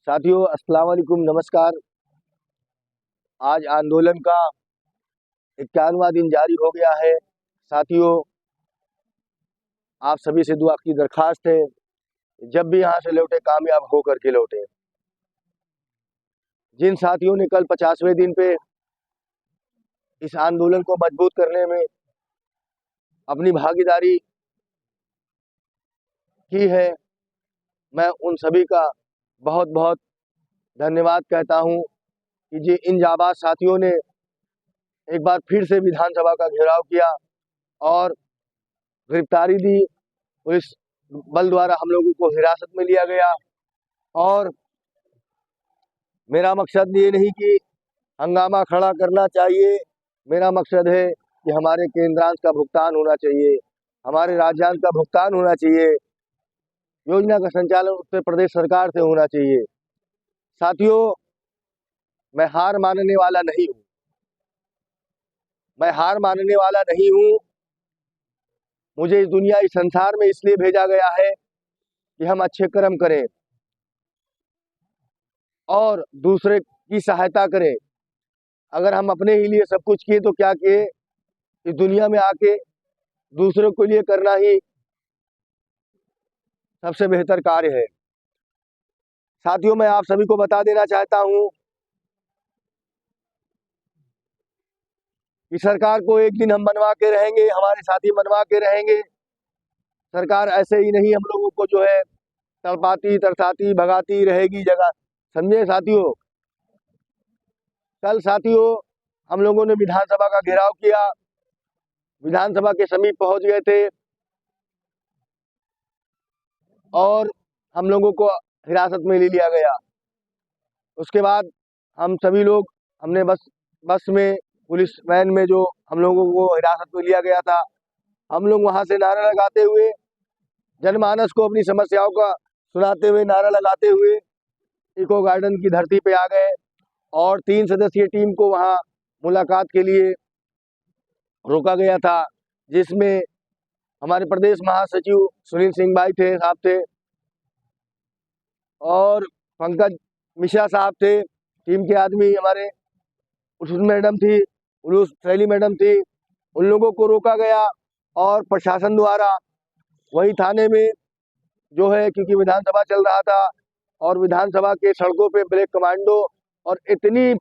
साथियों, अस्सलाम वालेकुम, नमस्कार। आज आंदोलन का 51वां दिन जारी हो गया है। साथियों, आप सभी से दुआ की दरखास्त है, जब भी यहाँ से लौटे कामयाब होकर के लौटे। जिन साथियों ने कल 50वें दिन पे इस आंदोलन को मजबूत करने में अपनी भागीदारी की है, मैं उन सभी का बहुत बहुत धन्यवाद कहता हूँ कि जी इन जाबाज साथियों ने एक बार फिर से विधानसभा का घेराव किया और गिरफ्तारी दी। पुलिस बल द्वारा हम लोगों को हिरासत में लिया गया और मेरा मकसद ये नहीं कि हंगामा खड़ा करना चाहिए। मेरा मकसद है कि हमारे केंद्रांश का भुगतान होना चाहिए, हमारे राज्यांश का भुगतान होना चाहिए, योजना का संचालन उत्तर प्रदेश सरकार से होना चाहिए। साथियों, मैं हार मानने वाला नहीं हूँ, मैं हार मानने वाला नहीं हूँ। मुझे इस दुनिया, इस संसार में इसलिए भेजा गया है कि हम अच्छे कर्म करें और दूसरे की सहायता करें। अगर हम अपने ही लिए सब कुछ किए तो क्या किए, इस दुनिया में आके दूसरों के लिए करना ही सबसे बेहतर कार्य है। साथियों, मैं आप सभी को बता देना चाहता हूं कि सरकार को एक दिन हम मनवा के रहेंगे, हमारे साथी मनवा के रहेंगे। सरकार ऐसे ही नहीं हम लोगों को जो है तड़पाती तरसाती भगाती रहेगी जगह। समझे साथियों, कल साथियों हम लोगों ने विधानसभा का घेराव किया, विधानसभा के समीप पहुंच गए थे और हम लोगों को हिरासत में ले लिया गया। उसके बाद हम सभी लोग, हमने बस में, पुलिस वैन में जो हम लोगों को हिरासत में लिया गया था, हम लोग वहां से नारा लगाते हुए, जनमानस को अपनी समस्याओं का सुनाते हुए, नारा लगाते हुए इको गार्डन की धरती पे आ गए और 3 सदस्यीय टीम को वहां मुलाकात के लिए रोका गया था, जिसमें हमारे प्रदेश महासचिव सुनील सिंह भाई थे, साहब थे, और पंकज मिश्रा साहब थे। टीम के आदमी हमारे उर्स मैडम थी, उर्स शैली मैडम थी। उन लोगों को रोका गया और प्रशासन द्वारा वही थाने में जो है, क्योंकि विधानसभा चल रहा था और विधानसभा के सड़कों पे ब्लैक कमांडो और इतनी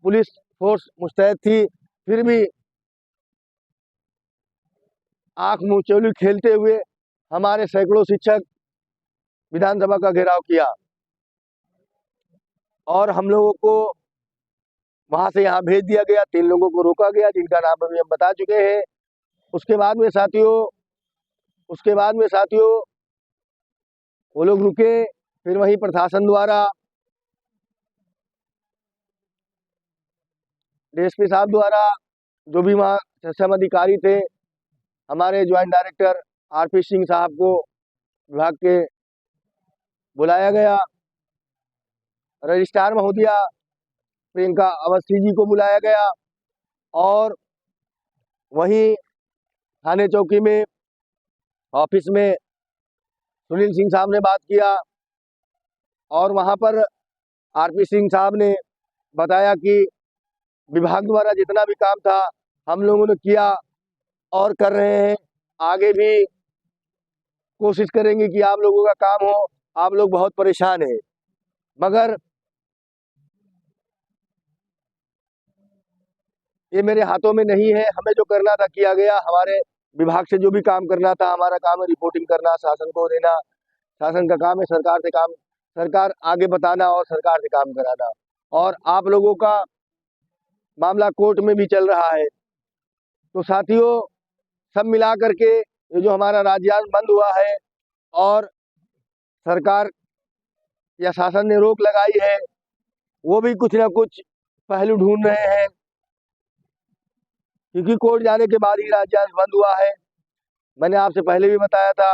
पुलिस फोर्स मुस्तैद थी, फिर भी आंख मुंह चौली खेलते हुए हमारे सैकड़ों शिक्षक विधानसभा का घेराव किया और हम लोगों को वहां से यहाँ भेज दिया गया। 3 लोगों को रोका गया, जिनका नाम अभी हम बता चुके हैं। उसके बाद में साथियों वो लोग रुके, फिर वहीं प्रशासन द्वारा, डीएसपी साहब द्वारा, जो भी वहाँ सक्षम अधिकारी थे, हमारे ज्वाइंट डायरेक्टर आरपी सिंह साहब को विभाग के बुलाया गया, रजिस्ट्रार महोदया प्रियंका अवस्थी जी को बुलाया गया और वहीं थाने चौकी में ऑफिस में सुनील सिंह साहब ने बात किया और वहां पर आरपी सिंह साहब ने बताया कि विभाग द्वारा जितना भी काम था हम लोगों ने किया और कर रहे हैं, आगे भी कोशिश करेंगे कि आप लोगों का काम हो। आप लोग बहुत परेशान हैं, मगर ये मेरे हाथों में नहीं है। हमें जो करना था किया गया, हमारे विभाग से जो भी काम करना था, हमारा काम है रिपोर्टिंग करना, शासन को देना, शासन का काम है सरकार आगे बताना और सरकार से काम कराना। और आप लोगों का मामला कोर्ट में भी चल रहा है। तो साथियों, सब मिला करके ये जो हमारा राज्यांश बंद हुआ है और सरकार या शासन ने रोक लगाई है, वो भी कुछ ना कुछ पहलू ढूंढ रहे हैं, क्योंकि कोर्ट जाने के बाद ही राज्यांश बंद हुआ है। मैंने आपसे पहले भी बताया था,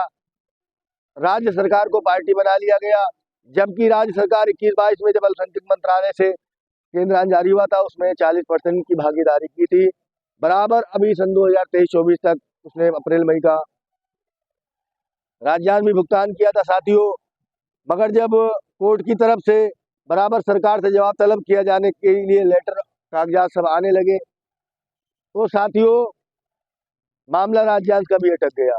राज्य सरकार को पार्टी बना लिया गया, जबकि राज्य सरकार 21-22 में जब अल्पसंख्यक मंत्रालय से केंद्रांश जारी हुआ था, उसमें 40% की भागीदारी की थी बराबर। अभी सन 2023-24 तक उसने अप्रैल मई का राज्यांश भी भुगतान किया था साथियों। मगर जब कोर्ट की तरफ से बराबर सरकार से जवाब तलब किया जाने के लिए लेटर कागजात सब आने लगे, तो साथियों मामला राज्यांश का भी अटक गया।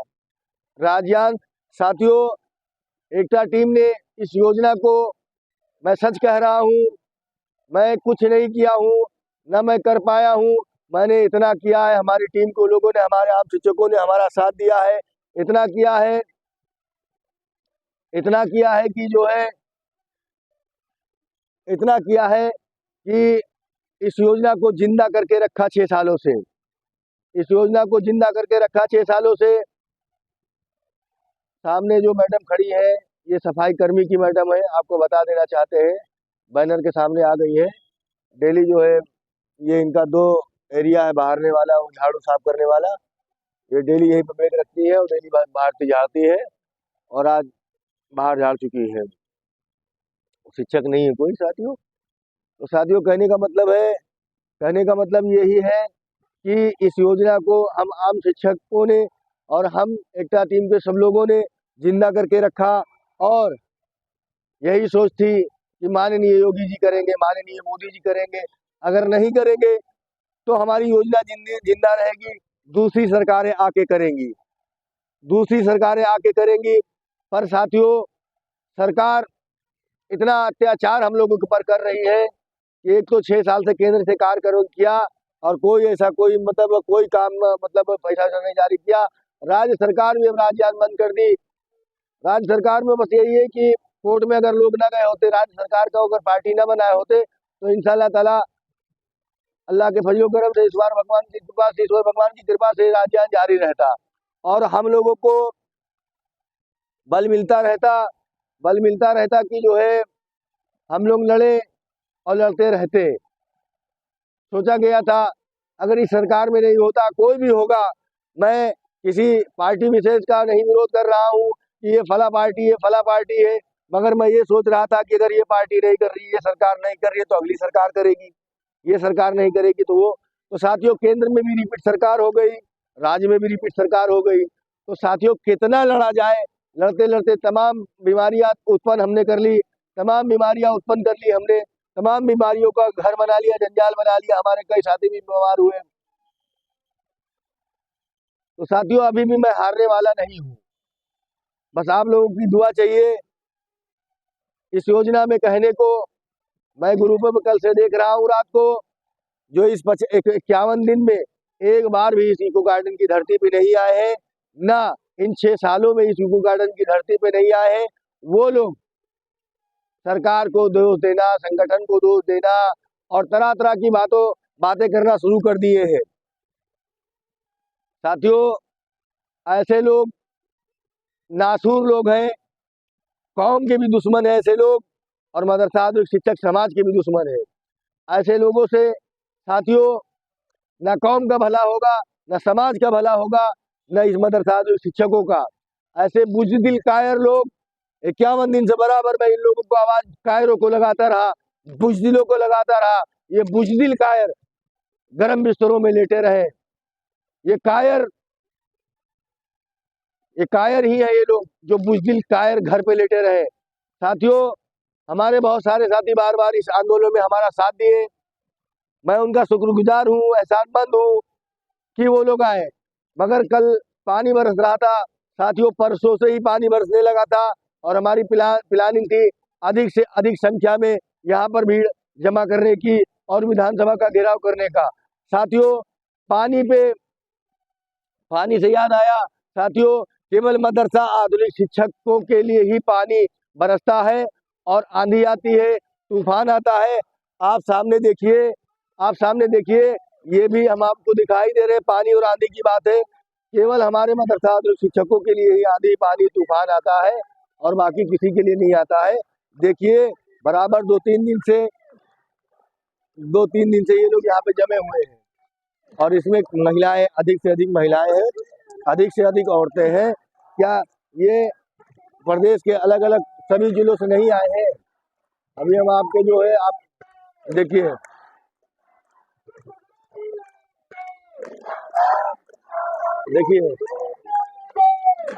राज्यांश साथियों एकता टीम ने इस योजना को, मैं सच कह रहा हूँ, मैं कुछ नहीं किया हूँ, न मैं कर पाया हूँ, मैंने इतना किया है, हमारी टीम को लोगों ने, हमारे आम शिक्षकों ने हमारा साथ दिया है, इतना किया है कि जो है, इतना किया है कि इस योजना को जिंदा करके रखा 6 सालों से, इस योजना को जिंदा करके रखा 6 सालों से। सामने जो मैडम खड़ी है, ये सफाई कर्मी की मैडम है, आपको बता देना चाहते हैं, बैनर के सामने आ गई है। डेली जो है ये इनका 2 एरिया है, बाहरने वाला और झाड़ू साफ करने वाला। ये डेली यहीं पर बैग रखती है और डेली बाहर से झाड़ती है, और आज बाहर झाड़ चुकी है। शिक्षक नहीं है कोई साथियों। तो साथियों कहने का मतलब यही है कि इस योजना को हम आम शिक्षकों ने और हम एकता टीम के सब लोगों ने जिंदा करके रखा, और यही सोच थी कि माननीय योगी जी करेंगे, माननीय मोदी जी करेंगे। अगर नहीं करेंगे तो हमारी योजना जिंदा रहेगी, दूसरी सरकारें आके करेंगी, दूसरी सरकारें आके करेंगी। पर साथियों सरकार इतना अत्याचार हम लोगों के ऊपर कर रही है कि एक तो 6 साल से केंद्र से कार्य किया और कोई ऐसा कोई काम पैसा नहीं जारी किया। राज्य सरकार भी अब राज्यांश बंद कर दी। राज्य सरकार में बस यही है कि कोर्ट में अगर लोग ना गए होते, राज्य सरकार का अगर पार्टी ना बनाए होते, तो इंशाल्लाह ताला अल्लाह के फजलो करम से ईश्वर भगवान की कृपा से राज्यांश जारी रहता और हम लोगों को बल मिलता रहता कि जो है हम लोग लड़े और लड़ते रहते। सोचा गया था अगर इस सरकार में नहीं होता, कोई भी होगा, मैं किसी पार्टी विशेष का नहीं विरोध कर रहा हूँ कि ये फला पार्टी है, मगर मैं ये सोच रहा था कि अगर ये पार्टी नहीं कर रही, ये सरकार नहीं कर रही है, तो अगली सरकार करेगी, ये सरकार नहीं करेगी तो वो। तो साथियों केंद्र में भी रिपीट सरकार हो गई, राज्य में भी रिपीट सरकार हो गई। तो साथियों कितना लड़ा जाए, लड़ते लड़ते तमाम बीमारियां उत्पन्न हमने कर ली, तमाम बीमारियां उत्पन्न कर ली हमने, तमाम बीमारियों का घर बना लिया, जंजाल बना लिया, हमारे कई साथी भी बीमार हुए। तो साथियों अभी भी मैं हारने वाला नहीं हूँ, बस आप लोगों की दुआ चाहिए। इस योजना में कहने को, मैं ग्रुप में कल से देख रहा हूँ रात को, जो इस 51 दिन में एक बार भी इस इको गार्डन की धरती पे नहीं आए हैं, ना इन 6 सालों में इस इको गार्डन की धरती पे नहीं आए हैं, वो लोग सरकार को दोष देना, संगठन को दोष देना और तरह तरह की बातें करना शुरू कर दिए हैं। साथियों ऐसे लोग नासूर लोग हैं, कौम के भी दुश्मन है ऐसे लोग, और मदरसा शिक्षक समाज के भी दुश्मन है। ऐसे लोगों से साथियों न कौम का भला होगा, न समाज का भला होगा, न इस मदरसा शिक्षकों का। ऐसे बुजदिल कायर लोग 51 दिन से बराबर मैं इन लोगों को आवाज कायरों को लगाता रहा, बुजदिलों को लगाता रहा। ये बुजदिल कायर गर्म बिस्तरों में लेटे रहे, ये कायर ही है ये लोग, जो बुजदिल कायर घर पे लेटे रहे। साथियों हमारे बहुत सारे साथी बार बार इस आंदोलन में हमारा साथ दिए, मैं उनका शुक्रगुजार हूँ, एहसानमंद हूँ कि वो लोग आए। मगर कल पानी बरस रहा था साथियों, परसों से ही पानी बरसने लगा था और हमारी प्लानिंग थी अधिक से अधिक संख्या में यहाँ पर भीड़ जमा करने की और विधानसभा का घेराव करने का। साथियों पानी से याद आया साथियों, केवल मदरसा आधुनिक शिक्षकों के लिए ही पानी बरसता है और आंधी आती है, तूफान आता है। आप सामने देखिए, ये भी हम आपको दिखाई दे रहे पानी और आंधी की बात है। केवल हमारे मदरसा आधुनिक शिक्षकों के लिए ही आंधी पानी तूफान आता है और बाकी किसी के लिए नहीं आता है। देखिए बराबर 2-3 दिन से ये लोग यहाँ पे जमे हुए हैं और इसमें महिलाएं, अधिक से अधिक महिलाएं हैं, अधिक से अधिक औरतें हैं। क्या ये प्रदेश के अलग अलग सभी जिलों से नहीं आए हैं? अभी हम आपके जो है आप देखिए,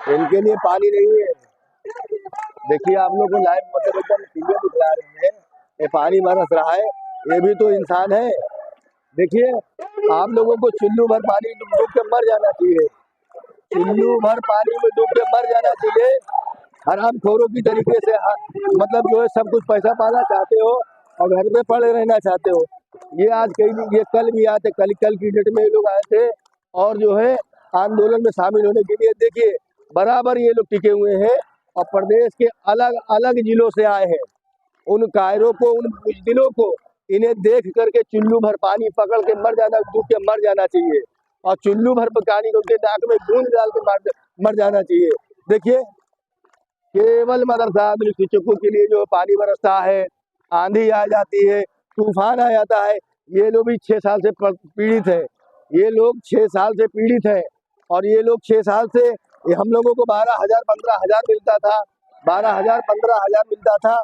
इनके लिए पानी नहीं है। देखिए आप लोग को लाइव एकदम क्लियर दिखला रहे हैं, ये पानी बरस रहा है, ये भी तो इंसान है। देखिए, आप लोगों को चुल्लू भर पानी डूब के मर जाना चाहिए, चुल्लू भर पानी में डूब के मर जाना चाहिए। हरामखोरों की तरीके से मतलब जो है सब कुछ पैसा पाना चाहते हो और घर में पड़े रहना चाहते हो। ये आज कहीं ये कल भी आए थे, कल की डेट में ये लोग आए थे और जो है आंदोलन में शामिल होने के लिए देखिए बराबर ये लोग टिके हुए हैं और प्रदेश के अलग अलग जिलों से आए हैं। उन कायरों को, उन बुजदिलों को इन्हें देख करके चुल्लू भर पानी पकड़ के मर जाना, डूब के मर जाना चाहिए और चुल्लू भर पानी उनके नाक में खून डाल के मर जाना चाहिए। देखिए, केवल मदरसा आधुनिक शिक्षकों के लिए जो पानी बरसता है, आंधी आ जाती है, तूफान आ जाता है, ये लोग भी 6 साल से पीड़ित है। ये लोग 6 साल से पीड़ित है और ये लोग 6 साल से हम लोगों को 12,000 15,000 मिलता था, 12,000 15,000 मिलता था,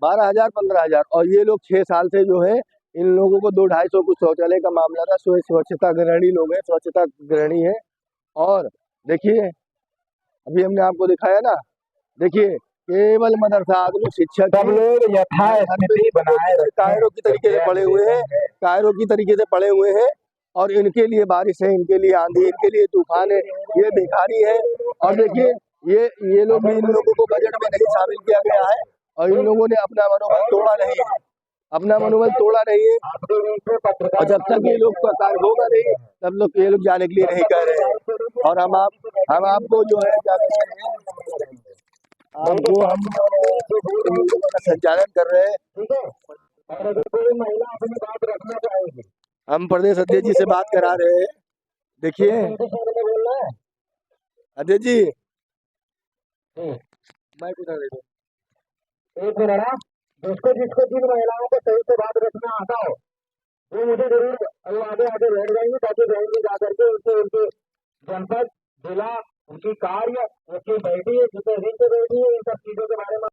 12,000 15,000 और ये लोग 6 साल से जो है इन लोगों को 2-250 कुछ शौचालय का मामला था। स्वच्छता ग्रहणी लोग हैं, स्वच्छता ग्रहणी है। और देखिए अभी हमने आपको दिखाया ना, देखिए केवल मदरसा आधुनिक शिक्षक कायरों की तरीके से पड़े हुए हैं, कायरों की तरीके से पड़े हुए हैं और इनके लिए बारिश है, इनके लिए आंधी, इनके लिए तूफान है, ये भिखारी है। और देखिए ये लोग भी, इन लोगों को बजट में नहीं शामिल किया गया है और इन लोगों ने अपना मनोबल तोड़ा नहीं है, अपना मनोबल तोड़ा नहीं है और जब तक ये लोग का कार्य होगा नहीं तब लोग ये लोग जाने के लिए नहीं कह रहे हैं। और हम आपको जो है क्या कहते हैं, हमको हम संचालन कर रहे हैं। हम प्रदेश अध्यक्ष जी से बात करा रहे हैं। देखिए अध्यक्ष जी, माइक उठा ले दो। एक मिनट, जिसको जिन महिलाओं को सही से बात रखना आता हो वो मुझे जरूर आगे बैठ जाएंगे ताकि बैंक में जाकर के उनके जनपद, जिला, उनकी कार्य, उनकी बैठी है, सुपरविजन पे बैठी है, इन सब चीजों के बारे में।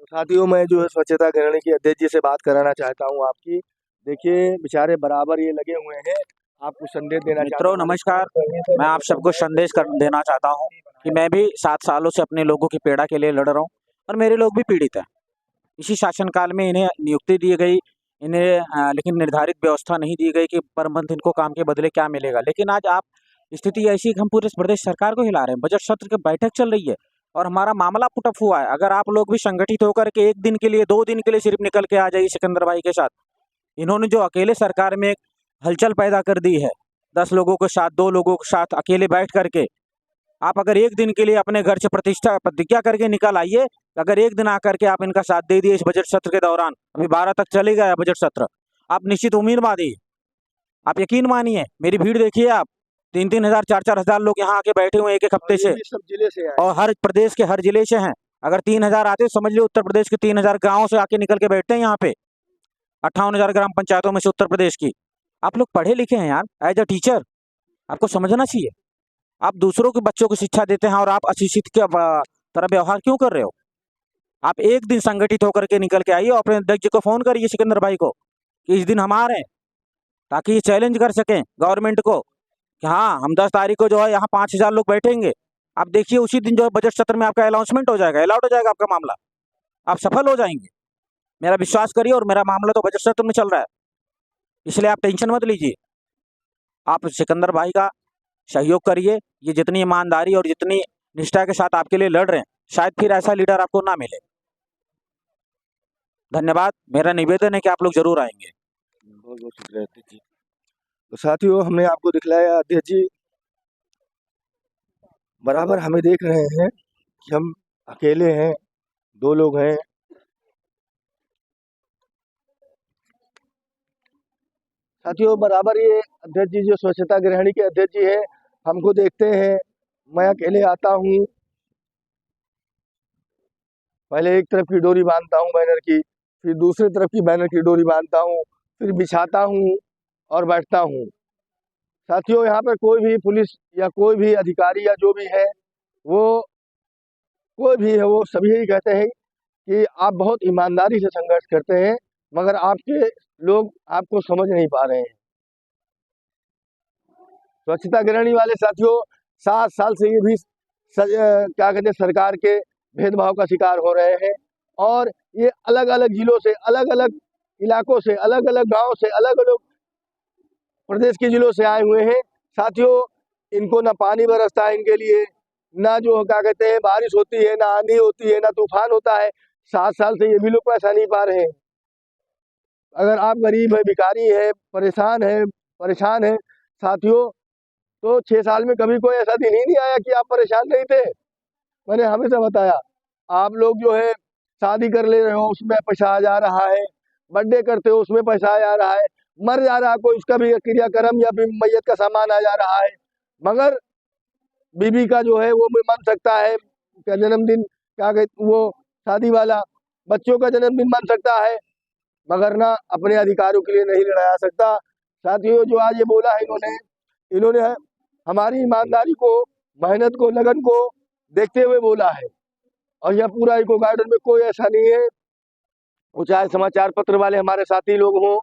साथियों, मैं जो है स्वच्छता ग्रहणी के अध्यक्ष जी से बात कराना चाहता हूँ आपकी। देखिए बेचारे बराबर ये लगे हुए हैं, आपको संदेश देना। मित्रों नमस्कार, मैं आप सबको संदेश देना चाहता हूँ कि मैं भी 7 सालों से अपने लोगों की पीड़ा के लिए लड़ रहा हूँ और मेरे लोग भी पीड़ित हैं। इसी शासनकाल में इन्हें नियुक्ति दी गई, लेकिन निर्धारित व्यवस्था नहीं दी गई कि पर मंथ इनको काम के बदले क्या मिलेगा। लेकिन आज आप स्थिति ऐसी कि हम पूरे प्रदेश सरकार को हिला रहे हैं। बजट सत्र की बैठक चल रही है और हमारा मामला पुटअप हुआ है। अगर आप लोग भी संगठित होकर के 1 दिन के लिए, 2 दिन के लिए सिर्फ निकल के आ जाइए सिकंदर भाई के साथ। इन्होंने जो अकेले सरकार में एक हलचल पैदा कर दी है, 10 लोगों के साथ, 2 लोगों के साथ अकेले बैठ करके, आप अगर 1 दिन के लिए अपने घर से प्रतिज्ञा करके निकल आइए, अगर 1 दिन आकर के आप इनका साथ दे दिए इस बजट सत्र के दौरान, अभी 12 तक चलेगा बजट सत्र, आप निश्चित उम्मीदवादी, आप यकीन मानिए, मेरी भीड़ देखिए आप, 3-3 हजार 4-4 हजार लोग यहाँ आके बैठे हुए 1-1 हफ्ते से, सब जिले से और हर प्रदेश के हर जिले से हैं। अगर 3,000 आते समझ लो उत्तर प्रदेश के 3,000 गाँव से आके निकल के बैठते हैं यहाँ पे, 58,000 ग्राम पंचायतों में से उत्तर प्रदेश की। आप लोग पढ़े लिखे हैं यार, एज अ टीचर आपको समझना चाहिए। आप दूसरों के बच्चों को शिक्षा देते हैं और आप अशिक्षित के तरह व्यवहार क्यों कर रहे हो? आप 1 दिन संगठित होकर के निकल के आइए और अपने अध्यक्ष जी को फोन करिए सिकंदर भाई को कि इस दिन हम आ रहे हैं, ताकि ये चैलेंज कर सकें गवर्नमेंट को कि हाँ हम 10 तारीख को जो है यहाँ 5,000 लोग बैठेंगे। आप देखिए उसी दिन जो है बजट सत्र में आपका अनाउंसमेंट हो जाएगा, अलाउड हो जाएगा आपका मामला, आप सफल हो जाएंगे, मेरा विश्वास करिए। और मेरा मामला तो बजट सत्र में चल रहा है, इसलिए आप टेंशन मत लीजिए। आप सिकंदर भाई का सहयोग करिए। ये जितनी ईमानदारी और जितनी निष्ठा के साथ आपके लिए लड़ रहे हैं, शायद फिर ऐसा लीडर आपको ना मिले। धन्यवाद। मेरा निवेदन है कि आप लोग जरूर आएंगे। बहुत बहुत शुक्रिया अध्यक्ष जी। तो साथियों, हमने आपको दिखलाया अध्यक्ष जी बराबर हमें देख रहे हैं कि हम अकेले हैं, 2 लोग हैं। साथियों, बराबर ये अध्यक्ष जी जो स्वच्छता ग्रहणी के अध्यक्ष जी हैं, हमको देखते हैं। मैं अकेले आता हूँ, पहले एक तरफ की डोरी बांधता हूँ बैनर की, फिर दूसरी तरफ की बैनर की डोरी बांधता हूँ, फिर बिछाता हूँ और बैठता हूँ। साथियों, यहाँ पर कोई भी पुलिस या कोई भी अधिकारी या जो भी है, वो कोई भी है, वो सभी यही कहते हैं कि आप बहुत ईमानदारी से संघर्ष करते हैं, मगर आपके लोग आपको समझ नहीं पा रहे हैं। स्वच्छता ग्रहणी वाले साथियों 7 साल से ये भी क्या कहते हैं सरकार के भेदभाव का शिकार हो रहे हैं और ये अलग अलग जिलों से, अलग अलग इलाकों से, अलग अलग गाँव से, अलग अलग प्रदेश के जिलों से आए हुए हैं। साथियों, इनको ना पानी बरसता है इनके लिए, ना जो क्या कहते हैं बारिश होती है, ना आंधी होती है, ना तूफान होता है। 7 साल से ये भी लोग पैसा नहीं पा रहे हैं। अगर आप गरीब है, भिखारी है, परेशान है साथियों, तो 6 साल में कभी कोई ऐसा दिन ही नहीं आया कि आप परेशान नहीं थे। मैंने हमेशा बताया, आप लोग जो है शादी कर ले रहे हो उसमें पैसा आ जा रहा है, बर्थडे करते हो उसमें पैसा आ जा रहा है, मर जा रहा है कोई उसका भी क्रियाक्रम या फिर मैयत का सामान आ जा रहा है। मगर बीबी का जो है वो भी मन सकता है, क्या जन्मदिन क्या कहते वो शादी वाला, बच्चों का जन्मदिन मन सकता है, मगर ना अपने अधिकारों के लिए नहीं लड़ा सकता। साथियों, जो आज ये बोला है इन्होंने हमारी ईमानदारी को, मेहनत को, लगन को देखते हुए बोला है। और यह पूरा इको गार्डन में कोई ऐसा नहीं है, वो चाहे समाचार पत्र वाले हमारे साथी लोग हों,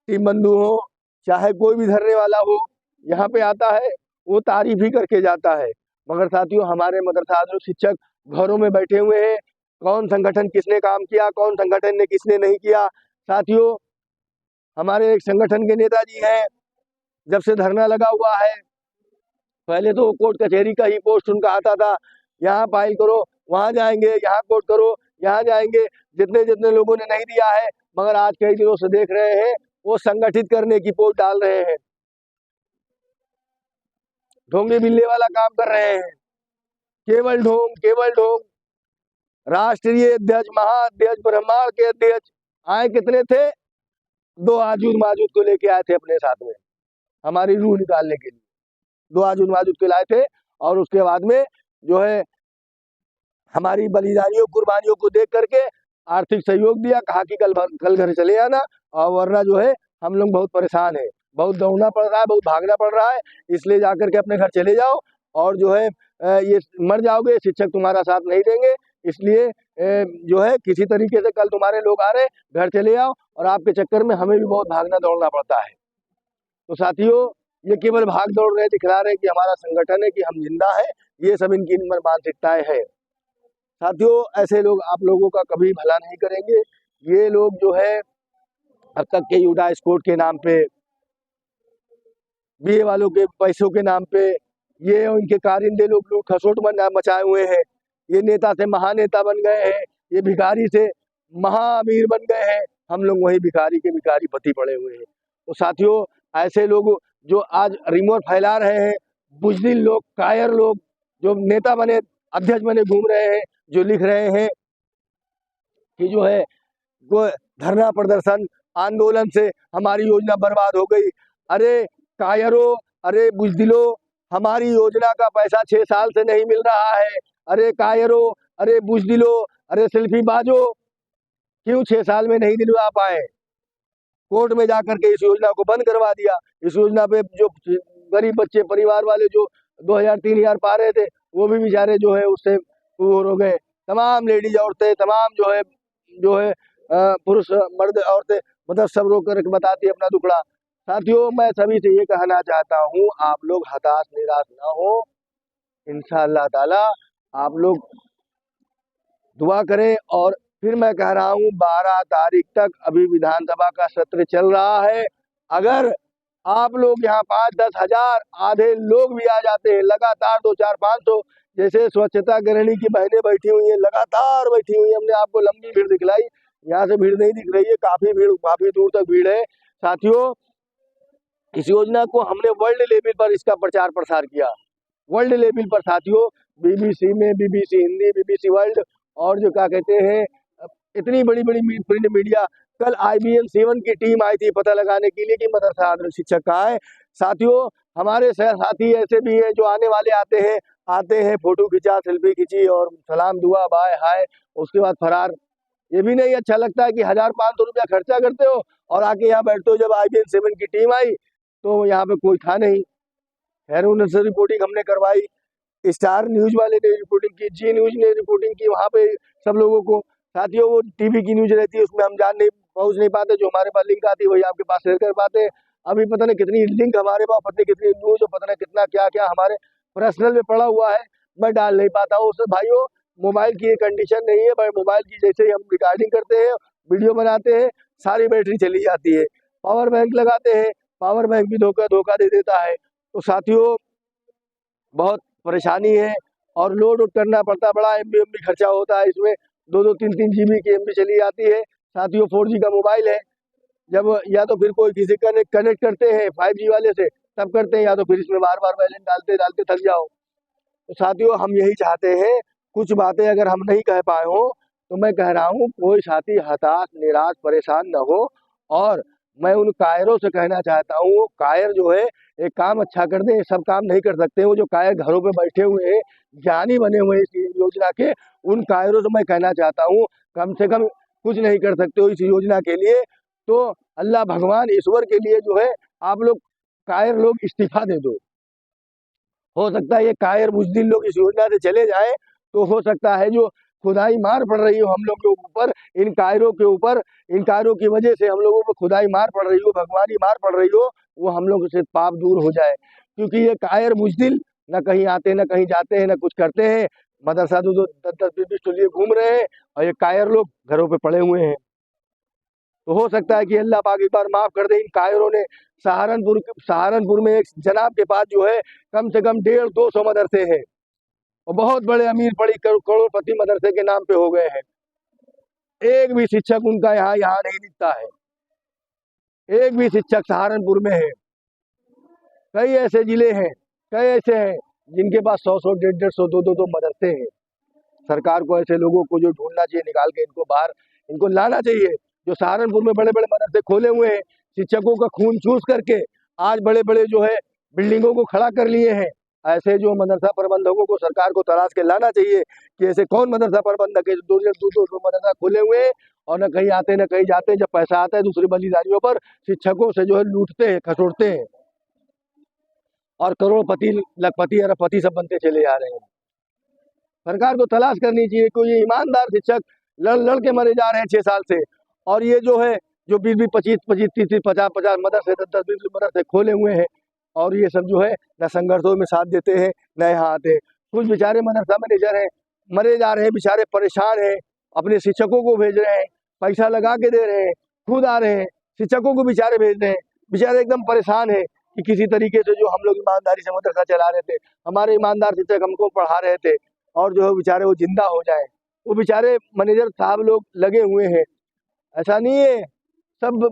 टीम बंधु हो, चाहे कोई भी धरने वाला हो, यहाँ पे आता है वो तारीफ ही करके जाता है। मगर साथियों, हमारे मदरसा शिक्षक घरों में बैठे हुए हैं, कौन संगठन किसने काम किया, कौन संगठन ने किसने नहीं किया। साथियों, हमारे एक संगठन के नेताजी हैं, जब से धरना लगा हुआ है, पहले तो कोर्ट कचहरी का ही पोस्ट उनका आता था, यहाँ फाइल करो, वहाँ जाएंगे, यहाँ कोर्ट करो, यहाँ जाएंगे। जितने जितने लोगों ने नहीं दिया है, मगर आज कई दिनों से देख रहे हैं वो संगठित करने की पोस्ट डाल रहे हैं, ढोंगे बिल्ले वाला काम कर रहे हैं। केवल ढोंग। राष्ट्रीय अध्यक्ष, महाअध्यक्ष, ब्रह्मांड के अध्यक्ष आए कितने थे? 2 आजूद माजूद को लेके आए थे अपने साथ में, हमारी रूह निकालने के लिए 2 आजूद माजूद को लाए थे। और उसके बाद में जो है हमारी बलिदानियों, कुर्बानियों को देख करके आर्थिक सहयोग दिया, कहा कि कल घर चले आना, और वरना जो है हम लोग बहुत परेशान है, बहुत दौड़ना पड़ रहा है, बहुत भागना पड़ रहा है, इसलिए जाकर के अपने घर चले जाओ, और जो है ये मर जाओगे, शिक्षक तुम्हारा साथ नहीं देंगे, इसलिए जो है किसी तरीके से कल तुम्हारे लोग आ रहे, घर चले आओ, और आपके चक्कर में हमें भी बहुत भागना दौड़ना पड़ता है। तो साथियों, ये केवल भाग दौड़ रहे दिखला रहे कि हमारा संगठन है, कि हम जिंदा है, ये सब इनकी मानसिकताएं हैं। साथियों, ऐसे लोग आप लोगों का कभी भला नहीं करेंगे। ये लोग जो है अब तक के यूडा स्कोट के नाम पे, बीए वालों के पैसों के नाम पे, ये उनके कारिंदे लोग खसोट मचाए हुए हैं। ये नेता से महानेता बन गए हैं, ये भिखारी से महाअमीर बन गए हैं, हम लोग वही भिखारी के भिखारी पति पड़े हुए हैं। तो साथियों, ऐसे लोग जो आज रिमोट फैला रहे हैं, बुज़दिल लोग, कायर लोग, जो नेता बने, अध्यक्ष बने घूम रहे हैं, जो लिख रहे हैं कि जो है वो धरना प्रदर्शन आंदोलन से हमारी योजना बर्बाद हो गई। अरे कायरों, अरे बुज़दिलों, हमारी योजना का पैसा 6 साल से नहीं मिल रहा है। अरे कायरों, अरे बुज़दिलों, अरे सेल्फी बाजो, क्यों 6 साल में नहीं दिलवा पाए? कोर्ट में जाकर के इस योजना को बंद करवा दिया। इस योजना पे जो गरीब बच्चे, परिवार वाले जो 2000-3000 पा रहे थे, वो भी बेचारे जो है उससे दूर हो गए। तमाम लेडीज औरतें, तमाम जो है पुरुष, मर्द, औरतें, मतलब सब रो कर बताती है अपना दुखड़ा। साथियों, मैं सभी से ये कहना चाहता हूँ, आप लोग हताश निराश ना हो, इंशाअल्लाह ताला आप लोग दुआ करें। और फिर मैं कह रहा हूँ, 12 तारीख तक अभी विधानसभा का सत्र चल रहा है। अगर आप लोग यहाँ 5-10 हजार आधे लोग भी आ जाते हैं लगातार, 200-400-500, जैसे स्वच्छता गृहिणी की बहनें बैठी हुई हैं, लगातार बैठी हुई हैं, हमने आपको लंबी भीड़ दिखलाई, यहाँ से भीड़ नहीं दिख रही है, काफी भीड़, काफी दूर तक भीड़ है। साथियों, इस योजना को हमने वर्ल्ड लेवल पर इसका प्रचार प्रसार किया, वर्ल्ड लेवल पर साथियों, BBC में, BBC हिंदी, BBC वर्ल्ड, और जो क्या कहते हैं इतनी बड़ी बड़ी प्रिंट मीडिया। कल IBN 7 की टीम आई थी पता लगाने के लिए कि मदरसा आदर्श शिक्षक कहाँ है। साथियों, हमारे साथी ऐसे भी हैं जो आने वाले आते हैं, फोटो खिंचा, सेल्फी खिंची और सलाम दुआ बाय हाय, उसके बाद फरार। ये भी नहीं अच्छा लगता है कि 1000-500 रुपया खर्चा करते हो और आके यहाँ बैठते हो। जब IBN 7 की टीम आई तो यहाँ पे कोई था नहीं। खैर, उनसे रिपोर्टिंग हमने करवाई, स्टार न्यूज वाले ने रिपोर्टिंग की, जी न्यूज ने रिपोर्टिंग की, वहाँ पे सब लोगों को। साथियों, वो टीवी की न्यूज रहती है, उसमें हम पहुंच नहीं पाते, जो हमारे पास लिंक आती है वही आपके पास शेयर कर पाते। अभी पता नहीं कितनी लिंक हमारे पास, पता नहीं कितनी न्यूज और पता नहीं कितना क्या क्या हमारे पर्सनल में पड़ा हुआ है, मैं डाल नहीं पाता हूँ। उससे भाइयों, मोबाइल की ये कंडीशन नहीं है भाई, मोबाइल की जैसे ही हम रिकॉर्डिंग करते हैं, वीडियो बनाते हैं, सारी बैटरी चली जाती है। पावर बैंक लगाते हैं, पावर बैंक भी धोखा दे देता है। तो साथियों बहुत परेशानी है और लोड करना पड़ता है, बड़ा एमबी खर्चा होता है इसमें, 2-2 3-3 जीबी की एमबी चली जाती है। साथियों 4G का मोबाइल है, जब या तो फिर कोई किसी कनेक्ट करते हैं 5G वाले से तब करते हैं, या तो फिर इसमें बार-बार बैलेंस डालते थक जाओ। तो साथियों हम यही चाहते हैं, कुछ बातें अगर हम नहीं कह पाए हों तो मैं कह रहा हूँ कोई साथी हताश, निराश, परेशान न हो। और मैं उन कायरों से कहना चाहता हूँ, वो कायर जो है एक काम अच्छा कर दें, सब काम नहीं कर सकते। वो जो कायर घरों पे बैठे हुए हैं, ज्ञानी बने हुए हैं इस योजना के, उन कायरों से मैं कहना चाहता हूँ कम से कम कुछ नहीं कर सकते हो इस योजना के लिए, तो अल्लाह भगवान ईश्वर के लिए जो है आप लोग कायर लोग इस्तीफा दे दो। हो सकता है ये कायर बुज़दिल लोग इस योजना से चले जाएं, तो हो सकता है जो खुदाई मार पड़ रही हो हम लोग के ऊपर, इन कायरों के ऊपर, इन कायरों की वजह से हम लोगों पर खुदाई मार पड़ रही हो, भगवानी मार पड़ रही हो, वो हम लोग से पाप दूर हो जाए। क्योंकि ये कायर बुज़दिल न कहीं आते न कहीं जाते हैं, न कुछ करते हैं, मदरसा 2-2 10-10 20-20 के लिए घूम रहे हैं और ये कायर लोग घरों पे पड़े हुए हैं। तो हो सकता है कि अल्लाह पाक एक बार माफ़ कर दे। इन कायरों ने सहारनपुर में एक जनाब के पास जो है कम से कम 150-200 मदरसे हैं और बहुत बड़े अमीर बड़ी करोड़पति मदरसे के नाम पे हो गए हैं। एक भी शिक्षक उनका यहाँ नहीं दिखता है, एक भी शिक्षक सहारनपुर में है। कई ऐसे जिले हैं, कई ऐसे हैं जिनके पास 100-100, 150-150, 200 मदरसे हैं। सरकार को ऐसे लोगों को जो ढूंढना चाहिए, निकाल के इनको बाहर इनको लाना चाहिए। जो सहारनपुर में बड़े-बड़े मदरसे खोले हुए हैं, शिक्षकों का खून चूस करके आज बड़े-बड़े जो है बिल्डिंगों को खड़ा कर लिए हैं। ऐसे जो मदरसा प्रबंधकों को सरकार को तलाश के लाना चाहिए कि ऐसे कौन मदरसा प्रबंधक है जो 200 मदरसा खोले हुए हैं और न कहीं आते न कहीं जाते हैं। जब पैसा आता है दूसरी बलिदारियों पर शिक्षकों से जो है लूटते हैं, खसोटते हैं और करोड़पति, लखपति, अरबपति सब बनते चले जा रहे हैं। सरकार को तलाश करनी चाहिए कोई ये ईमानदार शिक्षक लड़ के मरे जा रहे हैं 6 साल से, और ये जो है जो 20-20, 25-25, 30-30, 50-50 मदरसे 10-10, 20 मदरसे खोले हुए हैं और ये सब जो है न संघर्षों में साथ देते हैं न यहाँ आते हैं। कुछ बेचारे मदरसा मैनेजर हैं, मरे जा रहे हैं बेचारे, परेशान हैं, अपने शिक्षकों को भेज रहे हैं, पैसा लगा के दे रहे हैं, खुद आ रहे हैं, शिक्षकों को बेचारे भेज रहे हैं, बेचारे एकदम परेशान है कि किसी तरीके से जो हम लोग ईमानदारी से मदरसा चला रहे थे, हमारे ईमानदार शिक्षक हमको पढ़ा रहे थे और जो है बेचारे वो जिंदा हो जाए। वो बेचारे मैनेजर साहब लोग लगे हुए हैं, ऐसा नहीं है सब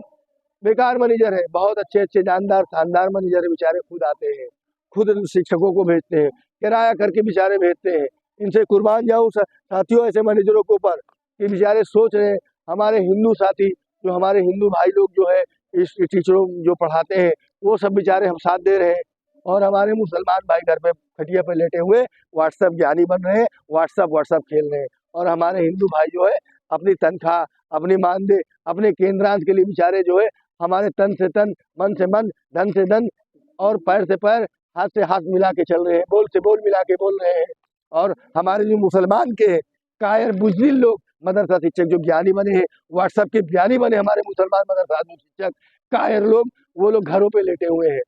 बेकार मैनेजर है, बहुत अच्छे जानदार शानदार मैनेजर है, बेचारे खुद आते हैं, खुद शिक्षकों को भेजते हैं, किराया करके बेचारे भेजते हैं। इनसे कुर्बान जाऊँ साथियों ऐसे मैनेजरों के ऊपर कि बेचारे सोच रहे हैं हमारे हिंदू साथी, जो हमारे हिंदू भाई लोग जो है इस टीचरों जो पढ़ाते हैं वो सब बेचारे हम साथ दे रहे हैं और हमारे मुसलमान भाई घर पे खटिया पे लेटे हुए व्हाट्सएप ज्ञानी बन रहे हैं, व्हाट्सएप खेल रहे हैं और हमारे हिंदू भाई जो है अपनी तनख्वाह, अपनी मानदेय, अपने केंद्रांश के लिए बेचारे जो है हमारे तन से तन, मन से मन, धन से धन और पैर से पैर, हाथ से हाथ मिला के चल रहे हैं, बोल से बोल मिला के बोल रहे हैं। और हमारे जो मुसलमान के कायर बुज़दिल लोग मदरसा शिक्षक जो ज्ञानी बने हैं, व्हाट्सएप के ज्ञानी बने हमारे मुसलमान मदरसा शिक्षक, कायर लोग, वो लोग घरों पे लेटे हुए हैं।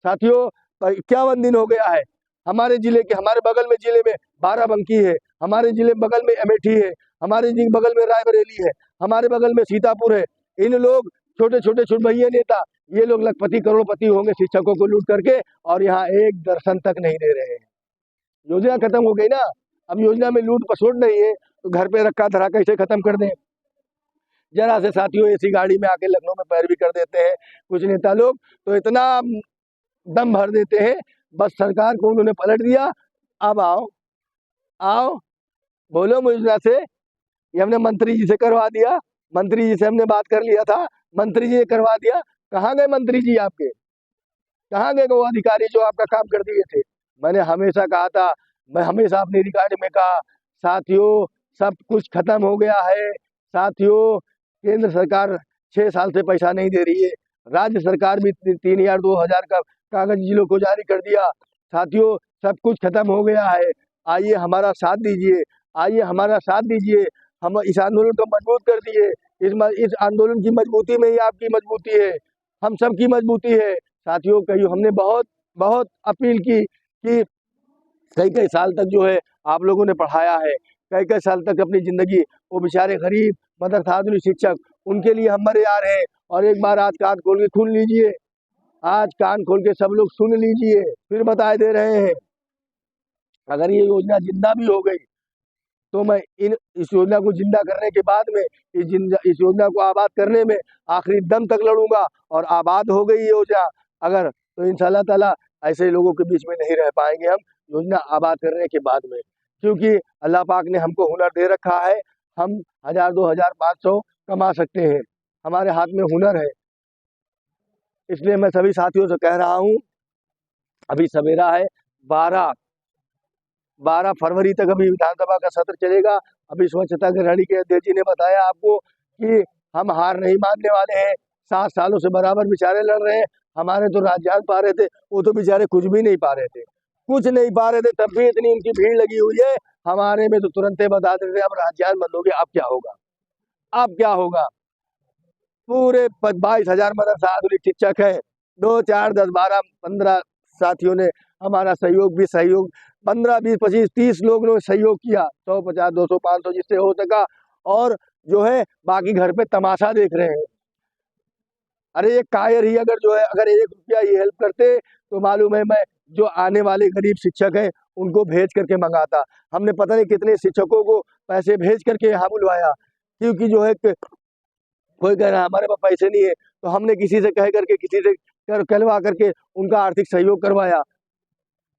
साथियों 51 दिन हो गया है, हमारे जिले के, हमारे बगल में जिले में बाराबंकी है, हमारे जिले बगल में अमेठी है, हमारे बगल में रायबरेली है, हमारे बगल में सीतापुर है। इन लोग छोटे छुटभैया नेता, ये लोग लखपति करोड़पति होंगे शिक्षकों को लूट करके और यहाँ एक दर्शन तक नहीं दे रहे हैं। योजना खत्म हो गई ना, अब योजना में लूट पसोट नहीं है तो घर पे रखा धरा कैसे खत्म कर दें। जरा से साथियों ऐसी गाड़ी में आके लखनऊ में पैरवी कर देते हैं कुछ नेता लोग, तो इतना दम भर देते हैं, बस सरकार को उन्होंने पलट दिया, अब आओ बोलो योजना से। ये हमने मंत्री जी से करवा दिया, मंत्री जी से हमने बात कर लिया था, मंत्री जी ने करवा दिया। कहाँ गए मंत्री जी आपके, कहाँ गए वो अधिकारी जो आपका काम कर दिए थे। मैंने हमेशा कहा था, मैं हमेशा अपनी रिकॉर्ड में कहा, साथियों सब कुछ खत्म हो गया है। साथियों केंद्र सरकार 6 साल से पैसा नहीं दे रही है, राज्य सरकार भी 3000 2000 का कागज जिलों को जारी कर दिया। साथियों सब कुछ खत्म हो गया है, आइए हमारा साथ दीजिए, आइए हमारा साथ दीजिए, हम इस आंदोलन को मजबूत कर दिए। इस आंदोलन की मजबूती में ही आपकी मजबूती है, हम सब की मजबूती है। साथियों कई हमने बहुत अपील की कि कई साल तक जो है आप लोगों ने पढ़ाया है, कई कई साल तक अपनी ज़िंदगी, वो बेचारे गरीब मदरसा आधुनिक शिक्षक, उनके लिए हम मरे आ रहे हैं। और एक बार आज कान खोल के सुन लीजिए, आज कान खोल के सब लोग सुन लीजिए, फिर बताए दे रहे हैं। अगर ये योजना जिंदा भी हो गई तो मैं इस योजना को जिंदा करने के बाद में इस योजना को आबाद करने में आखिरी दम तक लड़ूंगा। और आबाद हो गई योजना अगर, तो इंशाल्लाह ताला ऐसे लोगों के बीच में नहीं रह पाएंगे हम योजना आबाद करने के बाद में, क्योंकि अल्लाह पाक ने हमको हुनर दे रखा है। हम 1000, 2000, 500 कमा सकते हैं, हमारे हाथ में हुनर है। इसलिए मैं सभी साथियों से कह रहा हूँ, अभी सवेरा है, 12 फरवरी तक अभी विधानसभा का सत्र चलेगा। अभी स्वच्छता अग्रणी के अध्यक्ष जी ने बताया आपको कि हम हार नहीं मानने वाले हैं। 7 सालों से बराबर बेचारे लड़ रहे हैं। हमारे तो राजजान पा रहे थे, वो तो बेचारे कुछ भी नहीं पा रहे थे, कुछ नहीं पा रहे थे, तब भी इतनी उनकी भीड़ लगी हुई है। हमारे में तो तुरंत बता देते अब राजजान बंद हो गया, अब क्या होगा, अब क्या होगा। पूरे 22,000 मदरसा आधुनिक शिक्षक है, 2, 4, 10, 12, 15 साथियों ने हमारा सहयोग 15, 20, 25, 30 लोग ने सहयोग किया, 100, 50, 200, 500 जिससे हो सका। और जो है बाकी घर पे तमाशा देख रहे हैं। अरे एक कायर ही अगर जो है अगर 1 रुपया ये हेल्प करते तो मालूम है मैं जो आने वाले गरीब शिक्षक हैं उनको भेज करके मंगाता। हमने पता नहीं कितने शिक्षकों को पैसे भेज करके यहाँ बुलवाया, क्योंकि जो है कोई कह रहा है हमारे पास पैसे नहीं है, तो हमने किसी से कह करके किसी से कहलवा करके उनका आर्थिक सहयोग करवाया।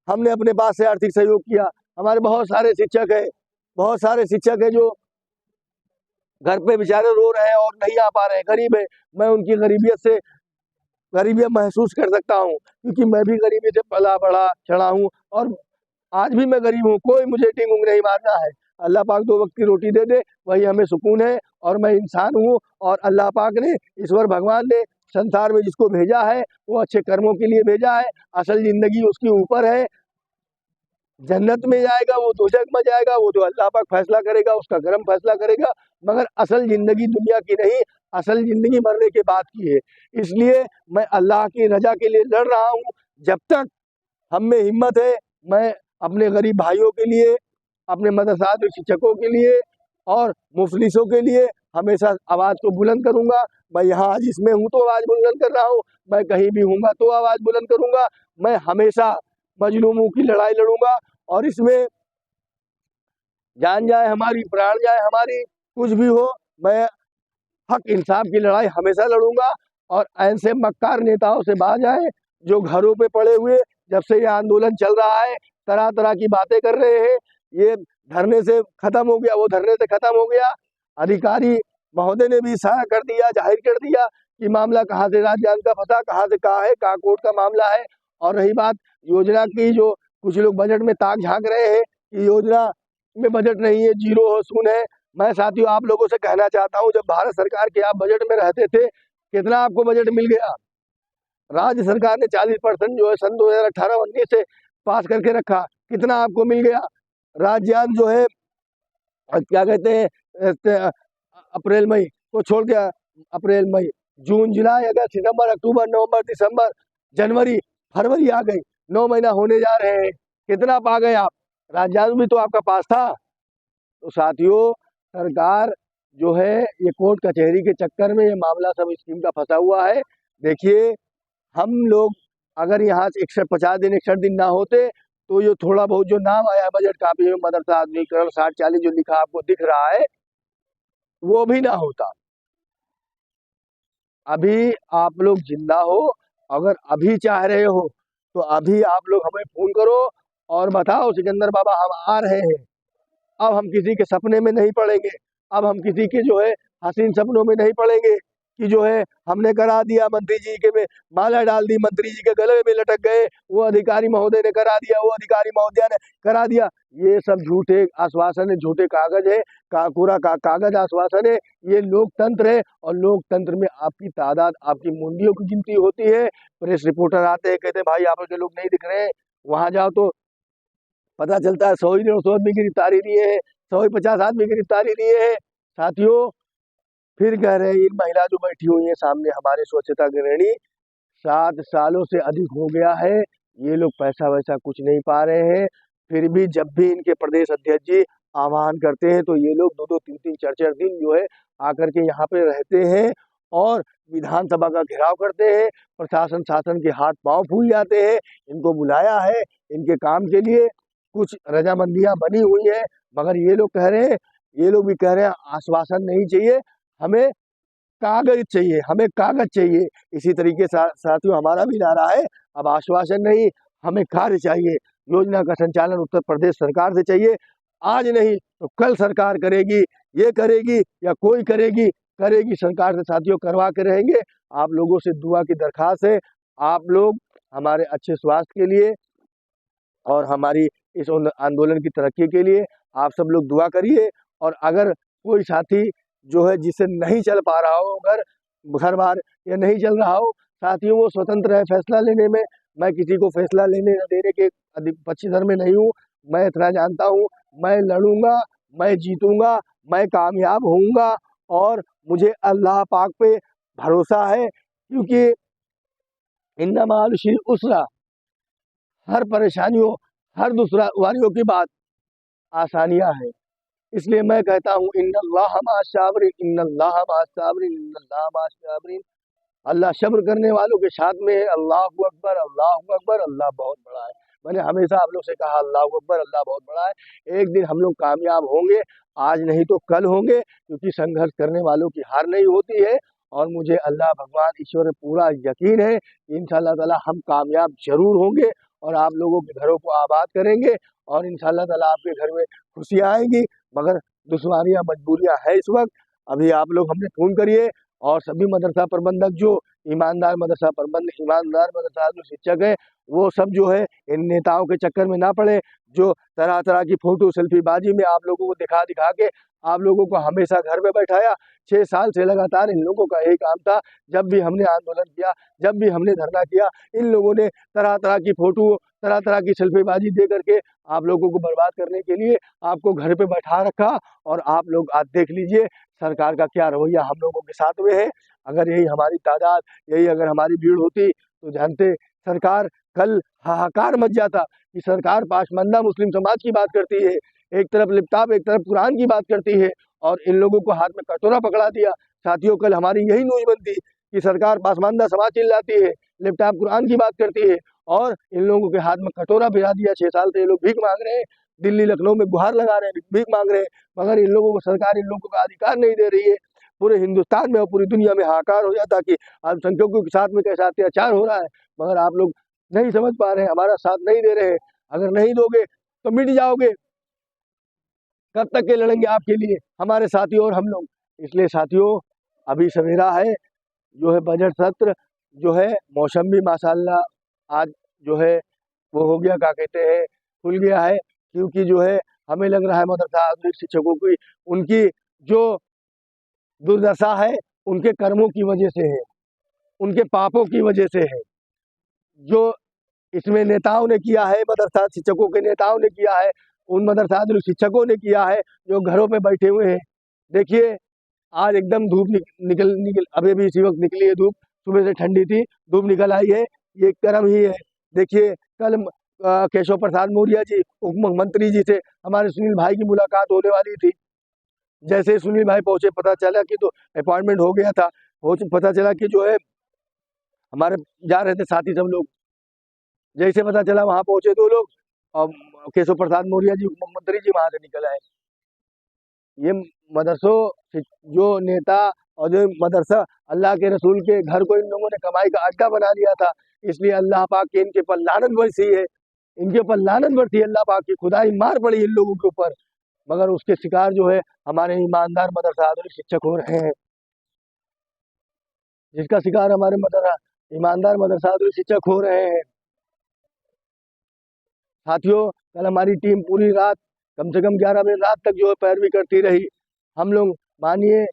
हमने अपने पास से आर्थिक सहयोग किया। हमारे बहुत सारे शिक्षक है जो घर पे बेचारे रो रहे हैं और नहीं आ पा रहे हैं, गरीब है। मैं उनकी गरीबियत महसूस कर सकता हूँ, क्योंकि मैं भी गरीबी से पला बड़ा चढ़ा हूँ और आज भी मैं गरीब हूँ। कोई मुझे टिंग नहीं मारना है। अल्लाह पाक 2 वक्त की रोटी दे दे, वही हमें सुकून है। और मैं इंसान हूँ और अल्लाह पाक ने, ईश्वर भगवान ने संसार में जिसको भेजा है वो अच्छे कर्मों के लिए भेजा है। असल जिंदगी उसके ऊपर है, जन्नत में जाएगा वो दोजख में जाएगा, वो तो अल्लाह पाक फैसला करेगा, उसका कर्म फैसला करेगा। मगर असल जिंदगी दुनिया की नहीं, असल जिंदगी मरने के बाद की है। इसलिए मैं अल्लाह की रजा के लिए लड़ रहा हूँ। जब तक हम में हिम्मत है, मैं अपने गरीब भाइयों के लिए, अपने मदरसा के शिक्षकों के लिए और मुफलिसों के लिए हमेशा आवाज़ को बुलंद करूँगा। मैं यहाँ आज इसमें हूँ तो आवाज़ बुलंद कर रहा हूँ, मैं कहीं भी हूँगा तो आवाज़ बुलंद करूँगा। मैं हमेशा मजलूमों की लड़ाई लड़ूंगा और इसमें जान जाए हमारी, प्राण जाए हमारी, कुछ भी हो, मैं हक इंसाफ की लड़ाई हमेशा लड़ूंगा। और ऐसे मक्कार नेताओं से बाज आए जो घरों पे पड़े हुए, जब से ये आंदोलन चल रहा है तरह तरह की बातें कर रहे हैं। ये धरने से खत्म हो गया, वो धरने से खत्म हो गया। अधिकारी महोदय ने भी इशारा कर दिया, जाहिर कर दिया कि मामला कहाँ से राजजान का फंसा, कहाँ से कहाँ है, कहाँ कोर्ट का मामला है। और रही बात योजना की, जो कुछ लोग बजट में ताक झांक रहे हैं कि योजना में बजट नहीं है, जीरो हो, शून्य है। मैं साथियों आप लोगों से कहना चाहता हूं, जब भारत सरकार के आप बजट में रहते थे, कितना आपको बजट मिल गया? राज्य सरकार ने 40% जो है सन 2018-19 से पास करके रखा, कितना आपको मिल गया? राजजान जो है क्या कहते हैं, अप्रैल मई को छोड़ के, अप्रैल मई जून जुलाई अगस्त सितंबर अक्टूबर नवंबर दिसंबर जनवरी फरवरी आ गई, 9 महीना होने जा रहे हैं। कितना पा गए आप? राजजान भी तो आपका पास था। तो साथियों सरकार जो है ये कोर्ट कचहरी के चक्कर में ये मामला सब स्कीम का फंसा हुआ है। देखिए हम लोग अगर यहाँ से 50 दिन 61 दिन ना होते तो ये थोड़ा बहुत जो नाम आया बजट कापी में मदरसा आधुनिकीकरण 60-40 जो लिखा आपको दिख रहा है वो भी ना होता। अभी आप लोग जिंदा हो, अगर अभी चाह रहे हो तो अभी आप लोग हमें फोन करो और बताओ सिकंदर बाबा हम आ रहे हैं। अब हम किसी के सपने में नहीं पड़ेंगे, अब हम किसी के जो है हसीन सपनों में नहीं पड़ेंगे कि जो है हमने करा दिया, मंत्री जी के में माला डाल दी, मंत्री जी के गले में लटक गए, वो अधिकारी महोदय ने करा दिया, वो अधिकारी महोदया ने करा दिया। ये सब झूठे आश्वासन है, झूठे कागज है, कागज आश्वासन है। ये लोकतंत्र है और लोकतंत्र में आपकी तादाद, आपकी मुंडियों की गिनती होती है। प्रेस रिपोर्टर आते हैं, कहते हैं भाई आप लोग नहीं दिख रहे हैं, वहां जाओ तो पता चलता है 100 ही 100 आदमी गिरफ्तारी दिए है, 150 आदमी गिरफ्तारी दिए है। साथियों फिर कह रहे हैं इन महिला जो बैठी हुई है सामने हमारे स्वच्छता गृहिणी, 7 सालों से अधिक हो गया है, ये लोग पैसा वैसा कुछ नहीं पा रहे हैं। फिर भी जब भी इनके प्रदेश अध्यक्ष जी आह्वान करते हैं तो ये लोग 2-2 3-3 4-4 दिन जो है आकर के यहाँ पे रहते हैं और विधानसभा का घेराव करते हैं। प्रशासन शासन के हाथ पांव फूल जाते हैं। इनको बुलाया है, इनके काम के लिए कुछ रजामंदियां बनी हुई है, मगर ये लोग कह रहे हैं, ये लोग भी कह रहे हैं आश्वासन नहीं चाहिए, हमें कागज चाहिए, हमें कागज चाहिए। इसी तरीके से साथियों हमारा भी नारा है, अब आश्वासन नहीं, हमें कार्य चाहिए। योजना का संचालन उत्तर प्रदेश सरकार से चाहिए। आज नहीं तो कल सरकार करेगी, ये करेगी या कोई करेगी, करेगी सरकार से साथियों, करवा के रहेंगे। आप लोगों से दुआ की दरखास्त है, आप लोग हमारे अच्छे स्वास्थ्य के लिए और हमारी इस आंदोलन की तरक्की के लिए आप सब लोग दुआ करिए। और अगर कोई साथी जो है जिससे नहीं चल पा रहा हो घर बार या नहीं चल रहा हो, साथियों वो स्वतंत्र है फैसला लेने में। मैं किसी को फैसला लेने न देने के पक्षधर में नहीं हूँ। मैं इतना जानता हूँ, मैं लड़ूंगा, मैं जीतूंगा, मैं कामयाब होऊंगा और मुझे अल्लाह पाक पे भरोसा है, क्योंकि इन्ना माल उस्री उसरा, हर परेशानियों हर दुश्वारियों के बाद आसानियां हैं। इसलिए मैं कहता हूँ इन्नल्लाह माअस साबिरीन, इन्नल्लाह माअस साबिरीन, इन्नल्लाह माअस साबिरीन। अल्लाह सब्र करने वालों के साथ में है। अल्लाहु अकबर, अल्लाहु अकबर, अल्लाह बहुत बड़ा है। मैंने हमेशा आप लोग से कहा अल्लाहु अकबर, अल्लाह बहुत बड़ा है। एक दिन हम लोग कामयाब होंगे, आज नहीं तो कल होंगे, क्योंकि संघर्ष करने वालों की हार नहीं होती है। और मुझे अल्लाह भगवान ईश्वर पूरा यकीन है कि इंशाअल्लाह ताला हम कामयाब जरूर होंगे और आप लोगों के घरों को आबाद करेंगे और इंशाअल्लाह ताला आपके घर में खुशियाँ आएंगी। मगर दुश्वारियाँ मजबूरियाँ है इस वक्त। अभी आप लोग हमने फ़ोन करिए और सभी मदरसा प्रबंधक जो ईमानदार मदरसा प्रबंधक, ईमानदार मदरसा जो शिक्षक हैं, वो सब जो है इन नेताओं के चक्कर में ना पड़े, जो तरह तरह की फोटो सेल्फीबाजी में आप लोगों को दिखा दिखा के आप लोगों को हमेशा घर में बैठाया। 6 साल से लगातार इन लोगों का यही काम था। जब भी हमने आंदोलन किया, जब भी हमने धरना किया, इन लोगों ने तरह तरह की फोटो, तरह तरह की सेल्फीबाजी दे करके आप लोगों को बर्बाद करने के लिए आपको घर पे बैठा रखा। और आप लोग आज देख लीजिए सरकार का क्या रवैया हम लोगों के साथ में है। अगर यही हमारी तादाद, यही अगर हमारी भीड़ होती तो जानते सरकार कल हाहाकार मच जाता कि सरकार पाशमंदा मुस्लिम समाज की बात करती है, एक तरफ लैपटॉप एक तरफ कुरान की बात करती है और इन लोगों को हाथ में कटोरा पकड़ा दिया। साथियों कल हमारी यही न्यूज बनती कि सरकार पासमानदा समाज चिल्लाती है, लैपटॉप कुरान की बात करती है और इन लोगों के हाथ में कटोरा भिरा दिया। 6 साल से ये लोग भीख मांग रहे हैं, दिल्ली लखनऊ में गुहार लगा रहे हैं, भीख मांग रहे हैं, मगर इन लोगों को सरकार इन लोगों का अधिकार नहीं दे रही है। पूरे हिंदुस्तान में और पूरी दुनिया में हाहाकार हो जाता कि अल्पसंख्यकों के साथ में कैसा अत्याचार हो रहा है, मगर आप लोग नहीं समझ पा रहे हैं, हमारा साथ नहीं दे रहे हैं। अगर नहीं दोगे तो मिट जाओगे। कब तक के लड़ेंगे आपके लिए हमारे साथियों और हम लोग। इसलिए साथियों अभी सवेरा है, जो है बजट सत्र जो है मौसम भी माशाल्लाह आज जो है वो हो गया, क्या कहते हैं, खुल गया है। क्योंकि जो है हमें लग रहा है मदरसा शिक्षकों की उनकी जो दुर्दशा है उनके कर्मों की वजह से है, उनके पापों की वजह से है। जो इसमें नेताओं ने किया है, मदरसा शिक्षकों के नेताओं ने किया है, उन मदरसा शिक्षकों ने किया है जो घरों पे बैठे हुए हैं। देखिए आज एकदम धूप निकल अभी भी इसी वक्त निकली है धूप, सुबह से ठंडी थी, धूप निकल आई है, ये कर्म ही है। देखिए कल केशव प्रसाद मौर्य जी उप मुख्यमंत्री जी से हमारे सुनील भाई की मुलाकात होने वाली थी। जैसे सुनील भाई पहुंचे पता चला कि तो अपॉइंटमेंट हो गया था, पता चला कि जो है हमारे जा रहे थे साथी सब लोग, जैसे पता चला वहां पहुंचे 2 लोग और केशव प्रसाद मौर्य जी मुख्यमंत्री जी वहां से निकल आए। ये मदरसों जो नेता और जो मदरसा अल्लाह के रसूल के घर को इन लोगों ने कमाई का अड्डा बना लिया था। इसलिए अल्लाह पाक के इनके पर लानत बरसी है, इनके ऊपर लानत बरसी है, अल्लाह पाक की खुदाई मार पड़ी इन लोगों के ऊपर। मगर उसके शिकार जो है हमारे ईमानदार मदरसा शिक्षक हो रहे हैं, जिसका शिकार हमारे ईमानदार मदरसा शिक्षक हो रहे हैं। साथियों कल हमारी टीम पूरी रात कम से कम 11 बजे रात तक जो है पैरवी करती रही। हम लोग मानिए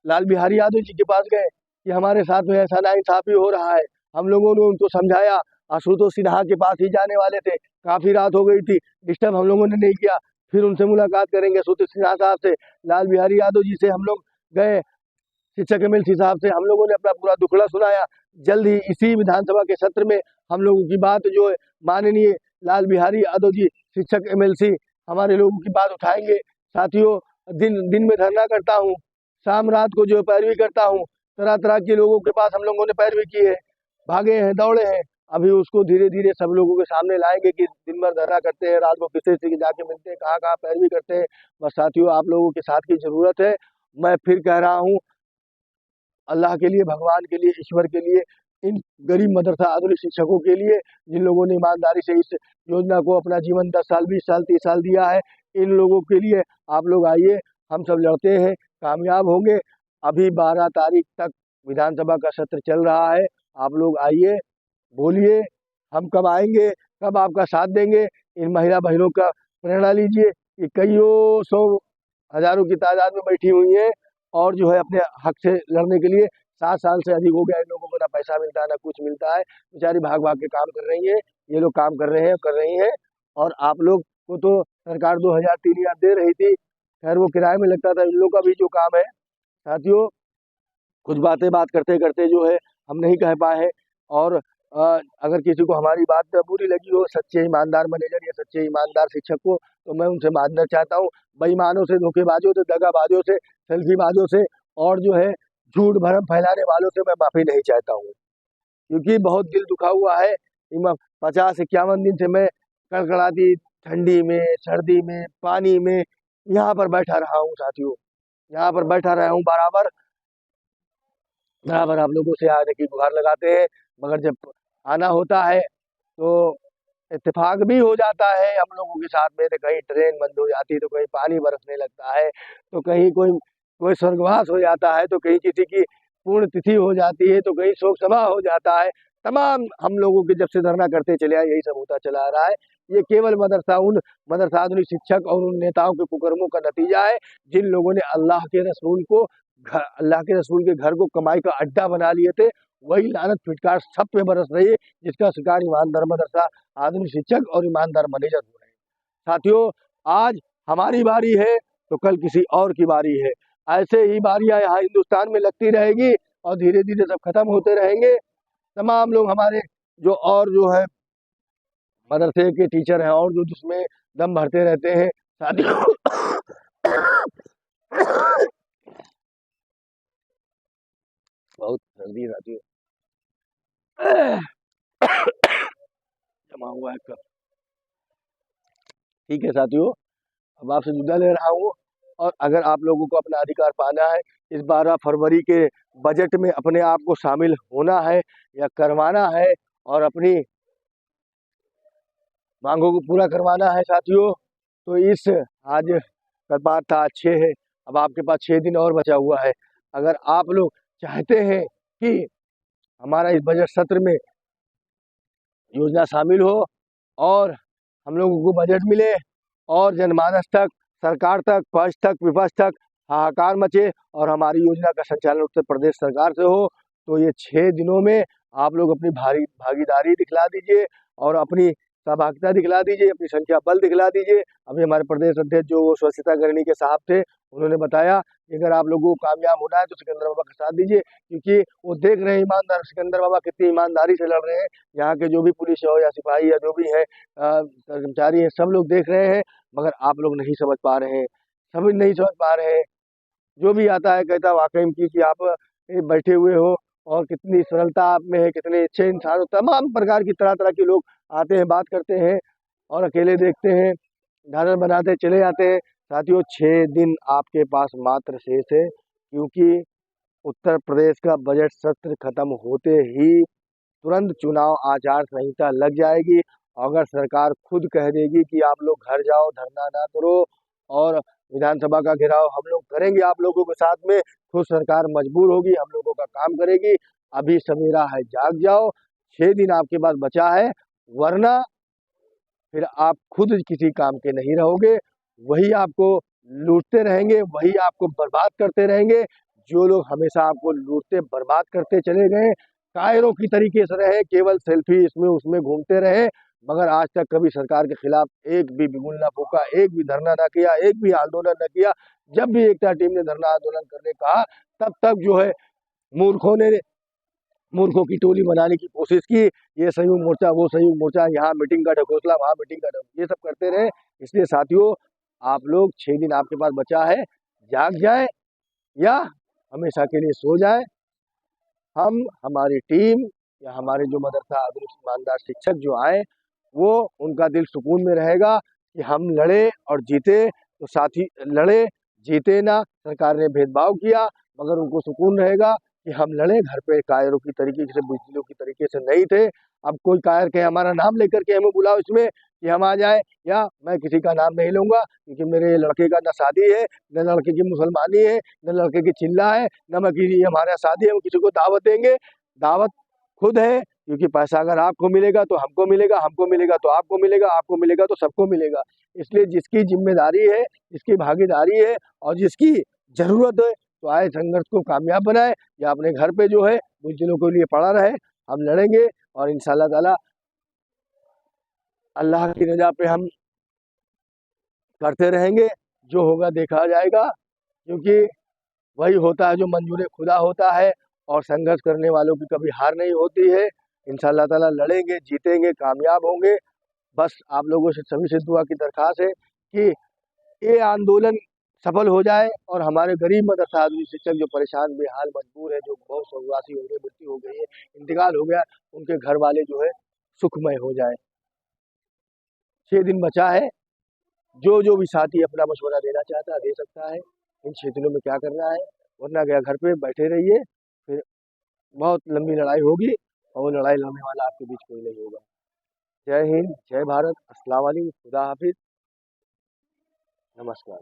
लाल बिहारी यादव जी के पास गए कि हमारे साथ में ऐसा नाइंसाफी हो रहा है। हम लोगों ने उनको समझाया, आशुतोष सिन्हा के पास ही जाने वाले थे, काफ़ी रात हो गई थी, डिस्टर्ब हम लोगों ने नहीं किया। फिर उनसे मुलाकात करेंगे आशुतोष सिन्हा साहब से, लाल बिहारी यादव जी से हम लोग गए, शिक्षक MLC साहब से हम लोगों ने अपना पूरा दुखड़ा सुनाया। जल्द ही इसी विधानसभा के सत्र में हम लोगों की बात जो है माननीय लाल बिहारी यादव जी शिक्षक MLC हमारे लोगों की बात उठाएंगे साथियों दिन में धरना करता हूँ, शाम रात को जो पैरवी करता हूँ, तरह तरह के लोगों के पास हम लोगों ने पैरवी की है, भागे हैं, दौड़े हैं। अभी उसको धीरे धीरे सब लोगों के सामने लाएंगे कि दिन भर धरना करते हैं, रात को किसी से जाके मिलते हैं, कहाँ कहाँ पैरवी करते हैं। बस साथियों आप लोगों के साथ की जरूरत है। मैं फिर कह रहा हूँ, अल्लाह के लिए, भगवान के लिए, ईश्वर के लिए, इन गरीब मदरसा आधुनिक शिक्षकों के लिए जिन लोगों ने ईमानदारी से इस योजना को अपना जीवन 10 साल 20 साल 30 साल दिया है, इन लोगों के लिए आप लोग आइए, हम सब लड़ते हैं, कामयाब होंगे। अभी 12 तारीख तक विधानसभा का सत्र चल रहा है, आप लोग आइए, बोलिए, हम कब आएंगे, कब आपका साथ देंगे। इन महिला बहनों का प्रेरणा लीजिए कि कईयों सौ हजारों की तादाद में बैठी हुई है और जो है अपने हक से लड़ने के लिए 7 साल से अधिक हो गया इन लोगों को, ना पैसा मिलता है ना कुछ मिलता है, बेचारी भाग भाग के काम कर रही है। ये लोग काम कर रहे हैं, कर रही हैं। और आप लोग को तो सरकार 2000 3000 दे रही थी, खैर वो किराए में लगता था। इन लोग का भी जो काम है साथियों, कुछ बात करते करते जो है हम नहीं कह पाए हैं। और अगर किसी को हमारी बात बुरी लगी हो, सच्चे ईमानदार मैनेजर या सच्चे ईमानदार शिक्षक को, तो मैं उनसे माजना चाहता हूँ। बेईमानों से, धोखेबाजों से, दगाबाजों से, सेल्फीबाजों से और जो है झूठ भरम फैलाने वालों से मैं माफ़ी नहीं चाहता हूँ, क्योंकि बहुत दिल दुखा हुआ है। 50-51 दिन से मैं कड़कड़ाती ठंडी में, सर्दी में, पानी में यहाँ पर बैठा रहा हूँ साथियों, यहाँ पर बैठा रहा हूँ। बराबर आप लोगों से आने की गुहार लगाते हैं, मगर जब आना होता है तो इत्तेफाक भी हो जाता है हम लोगों के साथ में। तो कहीं ट्रेन बंद हो जाती है, तो कहीं पानी बरसने लगता है, तो कहीं कोई स्वर्गवास हो जाता है, तो कहीं किसी की पूर्ण तिथि हो जाती है, तो कहीं शोक सभा हो जाता है। तमाम हम लोगों के जब से धरना करते चले आए यही सब होता चला आ रहा है। ये केवल मदरसा आधुनिक शिक्षक और उन नेताओं के कुकर्मों का नतीजा है, जिन लोगों ने अल्लाह के रसूल के घर को कमाई का अड्डा बना लिए थे। वही लानत फिटकार सब पे बरस रही है, जिसका शिकार ईमानदार मदरसा आधुनिक शिक्षक और ईमानदार मैनेजर हो रहे हैं। साथियों आज हमारी बारी है तो कल किसी और की बारी है। ऐसे ही बारियां यहाँ हिंदुस्तान में लगती रहेगी और धीरे धीरे सब खत्म होते रहेंगे। तमाम लोग हमारे जो है मदरसे के टीचर हैं और जो जिसमें दम भरते रहते हैं साथियों बहुत सर्दी रहती है, जमा हुआ है कब। ठीक है साथियों, अब आपसे जुदा ले रहा हूँ। और अगर आप लोगों को अपना अधिकार पाना है, इस 12 फरवरी के बजट में अपने आप को शामिल होना है या करवाना है और अपनी मांगों को पूरा करवाना है साथियों, तो इस आज कल बात था 6 है, अब आपके पास 6 दिन और बचा हुआ है। अगर आप लोग चाहते हैं कि हमारा इस बजट सत्र में योजना शामिल हो और हम लोगों को बजट मिले और जनमानस तक, सरकार तक, पक्ष तक, विपक्ष तक हाहाकार मचे और हमारी योजना का संचालन उत्तर प्रदेश सरकार से हो, तो ये 6 दिनों में आप लोग अपनी भागीदारी दिखला दीजिए और अपनी सहभागिता दिखला दीजिए, अपनी संख्या बल दिखला दीजिए। अभी हमारे प्रदेश अध्यक्ष जो वो स्वच्छता करनी के साहब थे, उन्होंने बताया कि अगर आप लोगों को कामयाब होना है तो सिकंदर बाबा का साथ दीजिए, क्योंकि वो देख रहे हैं ईमानदार सिकंदर बाबा कितनी ईमानदारी से लड़ रहे हैं। यहाँ के जो भी पुलिस हो या सिपाही या जो भी है कर्मचारी है, सब लोग देख रहे हैं, मगर आप लोग नहीं समझ पा रहे हैं, सभी नहीं समझ पा रहे हैं। जो भी आता है कहता वाकई में कि आप बैठे हुए हो और कितनी सरलता आप में है, कितने अच्छे इंसान हो। तमाम प्रकार की तरह तरह के लोग आते हैं, बात करते हैं और अकेले देखते हैं, ढाल बनाते चले जाते हैं। साथियों 6 दिन आपके पास मात्र शेष है, क्योंकि उत्तर प्रदेश का बजट सत्र खत्म होते ही तुरंत चुनाव आचार संहिता लग जाएगी। अगर सरकार खुद कह देगी कि आप लोग घर जाओ, धरना ना करो और विधानसभा का घेराव हम लोग करेंगे आप लोगों के साथ में, खुद सरकार मजबूर होगी, हम लोगों का काम करेगी। अभी सवेरा है, जाग जाओ, 6 दिन आपके पास बचा है, वरना फिर आप खुद किसी काम के नहीं रहोगे। वही आपको लूटते रहेंगे, वही आपको बर्बाद करते रहेंगे। जो लोग हमेशा आपको लूटते बर्बाद करते चले गए, कायरों की तरीके से रहे, केवल सेल्फी इसमें उसमें घूमते रहे, मगर आज तक कभी सरकार के खिलाफ एक भी बिगुल ना फूका, एक भी धरना ना किया, एक भी आंदोलन न किया। जब भी एकता टीम ने धरना आंदोलन करने कहा, तब तक जो है मूर्खों की टोली बनाने की कोशिश की। ये संयुक्त मोर्चा, वो संयुक्त मोर्चा, यहाँ मीटिंग का ढकोसला, वहाँ मीटिंग का ढकोसला, ये सब करते रहे। इसलिए साथियों आप लोग 6 दिन आपके पास बचा है, जाग जाए या हमेशा के लिए सो जाए। हम, हमारी टीम या हमारे जो मदरसा आदर्श ईमानदार शिक्षक जो आए, वो उनका दिल सुकून में रहेगा कि हम लड़े और जीते, तो साथी लड़े जीते ना, सरकार ने भेदभाव किया, मगर उनको सुकून रहेगा कि हम लड़े, घर पे कायरों की तरीके से, बुजदिलों की तरीके से नहीं थे। अब कोई कायर के हमारा नाम लेकर के हमें बुलाओ इसमें कि हम आ जाए, या मैं किसी का नाम नहीं लूँगा, क्योंकि मेरे लड़के का न शादी है, न लड़के की मुसलमानी है, न लड़के की चिल्ला है, न मैं किसी हमारे शादी है, हम किसी को दावत देंगे। दावत खुद है, क्योंकि पैसा अगर आपको मिलेगा तो हमको मिलेगा, हमको मिलेगा तो आपको मिलेगा, आपको मिलेगा तो सबको मिलेगा। इसलिए जिसकी जिम्मेदारी है, जिसकी भागीदारी है और जिसकी ज़रूरत है, तो आए संघर्ष को कामयाब बनाए, या अपने घर पे जो है बुज़दिलों के लिए पड़ा रहे। हम लड़ेंगे और इंशाअल्लाह ताला अल्लाह की रज़ा पे हम करते रहेंगे, जो होगा देखा जाएगा, क्योंकि वही होता है जो मंजूर खुदा होता है, और संघर्ष करने वालों की कभी हार नहीं होती है। इंशाअल्लाह ताला लड़ेंगे, जीतेंगे, कामयाब होंगे। बस आप लोगों से सभी से दुआ की दरख्वास्त है कि ये आंदोलन सफल हो जाए और हमारे गरीब मदरसा आदमी शिक्षक जो परेशान, बेहाल, मजबूर है, जो बहुत स्वर्गवासी हो गए, मृत्यु हो गई है, इंतकाल हो गया, उनके घर वाले जो है सुखमय हो जाए। 6 दिन बचा है, जो भी साथी अपना मशवरा देना चाहता है दे सकता है, इन 6 दिनों में क्या करना है, वरना क्या घर पे बैठे रहिए, फिर बहुत लंबी लड़ाई होगी और वो लड़ाई लड़ने वाला आपके बीच कोई नहीं होगा। जय हिंद, जय भारत, अस्सलाम वालेकुम, खुदा हाफिज, नमस्कार।